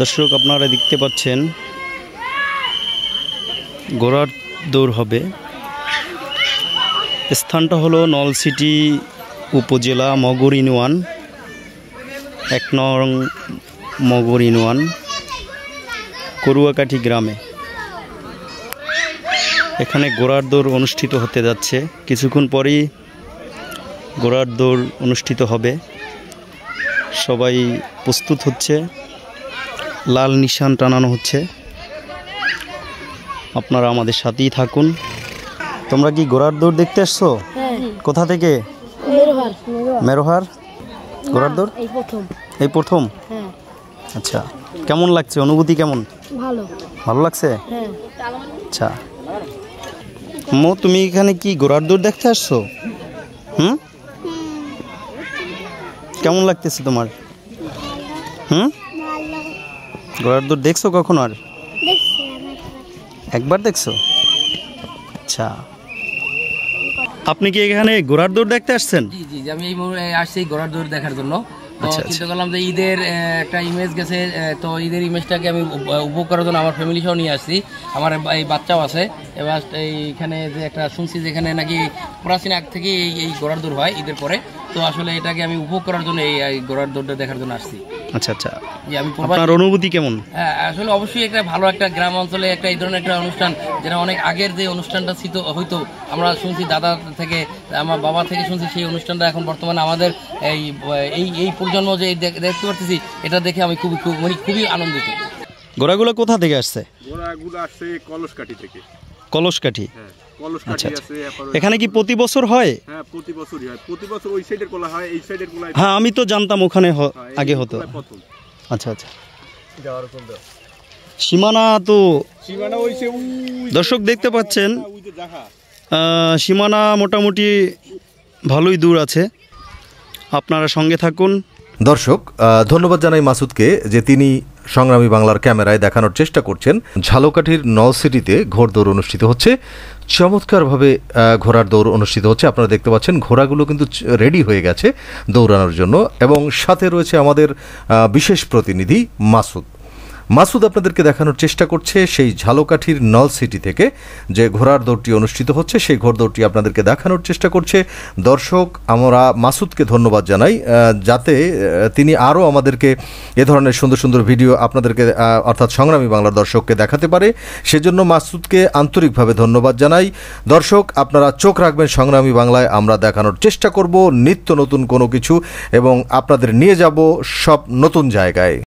দর্শক আপনারা দেখতে পাচ্ছেন ঘোড়ার দৌড় হবে। স্থানটা হলো নলছিটি উপজেলা মগর ইউনিয়ন ১ নং মগর ইউনিয়ন করুয়াকাঠি গ্রামে। এখানে ঘোড়ার দৌড় অনুষ্ঠিত হতে যাচ্ছে। কিছুক্ষণ পরেই ঘোড়ার দৌড় অনুষ্ঠিত হবে। সবাই প্রস্তুত হচ্ছে, লাল নিশান টানানো হচ্ছে। আপনারা আমাদের সাথেই থাকুন। তোমরা কি ঘোড়ার দৌড় দেখতে আসছো? কোথা থেকে? মেরোহার। ঘোড়ার দৌড় এই প্রথম? আচ্ছা, কেমন লাগছে? অনুভূতি কেমন? ভালো লাগছে। আচ্ছা মো, তুমি এখানে কি ঘোড়ার দৌড় দেখতে আসছো? কেমন লাগতেছে তোমার? ঘোড়ার দৌড় দেখছো কখন? আর একবার দেখছো? আচ্ছা, আপনি কি এখানে ঘোড়ার দৌড় দেখতে আসছেন? জি জি, আমি এই আসছি ঘোড়ার দৌড় দেখার জন্য। তো চিন্তা করলাম যে ঈদের একটা ইমেজ গেছে, তো ঈদের ইমেজটাকে আমি উপভোগ করার জন্য আমার ফ্যামিলি সহ নিয়ে আসছি। আমার এই বাচ্চাও আছে। এবার এইখানে যে একটা শুনছি যেখানে নাকি প্রাচীন আগ থেকে এই ঘোড়ার দৌড় হয় ঈদের পরে, তো আসলে এটাকে আমি উপভোগ করার জন্য এই ঘোড়ার দৌড়টা দেখার জন্য আসছি। আচ্ছা আচ্ছা, আমি আপনার অনুভূতি কেমন? হ্যাঁ, আসলে অবশ্যই একটা ভালো একটা গ্রাম অঞ্চলে একটা এই ধরনের একটা অনুষ্ঠান, যেটা অনেক আগের যে অনুষ্ঠানটা ছিল হয়তো আমরা শুনছি দাদা থেকে, আমার বাবা থেকে শুনছি, সেই অনুষ্ঠানটা এখন বর্তমানে আমাদের এই এই প্রজন্ম যে দেখতে পারতেছি, এটা দেখে আমি খুবই আনন্দিত। ঘোড়াগুলো কোথা থেকে আসছে? ঘোড়াগুলো আসছে কলসকাঠি থেকে। কলসকাঠি? হ্যাঁ, কলসকাঠি আছে। এখানে কি প্রতি বছর হয়? হ্যাঁ, প্রতি বছরই হয়। প্রতি বছর ওই সাইডের কোলা হয়, এই সাইডের কোলা। হ্যাঁ, আমি তো জানতাম ওখানে আগে হতো। আচ্ছা আচ্ছা, সীমানা তো দর্শক দেখতে পাচ্ছেন, সীমানা মোটামুটি ভালোই দূর আছে। আপনারা সঙ্গে থাকুন। দর্শক, ধন্যবাদ জানাই মাসুদকে যে তিনি সংগ্রামী বাংলার ক্যামেরায় দেখানোর চেষ্টা করছেন ঝালকাঠির নলসিটিতে ঘোড়দৌড় অনুষ্ঠিত হচ্ছে। চমৎকারভাবে ঘোড়ার দৌড় অনুষ্ঠিত হচ্ছে। আপনারা দেখতে পাচ্ছেন ঘোড়াগুলো কিন্তু রেডি হয়ে গেছে দৌড়ানোর জন্য, এবং সাথে রয়েছে আমাদের বিশেষ প্রতিনিধি মাসুদ আপনাদেরকে দেখানোর চেষ্টা করছে সেই ঝালকাঠির নলসিটি থেকে যে ঘোড়ার দৌড়টি অনুষ্ঠিত হচ্ছে, সেই ঘোড়দৌড়টি আপনাদেরকে দেখানোর চেষ্টা করছে। দর্শক, আমরা মাসুদকে ধন্যবাদ জানাই যাতে তিনি আরও আমাদেরকে এ ধরনের সুন্দর সুন্দর ভিডিও আপনাদেরকে অর্থাৎ সংগ্রামী বাংলার দর্শককে দেখাতে পারে। সেজন্য মাসুদকে আন্তরিকভাবে ধন্যবাদ জানাই। দর্শক, আপনারা চোখ রাখবেন সংগ্রামী বাংলায়। আমরা দেখানোর চেষ্টা করব নিত্য নতুন কোনো কিছু, এবং আপনাদের নিয়ে যাব সব নতুন জায়গায়।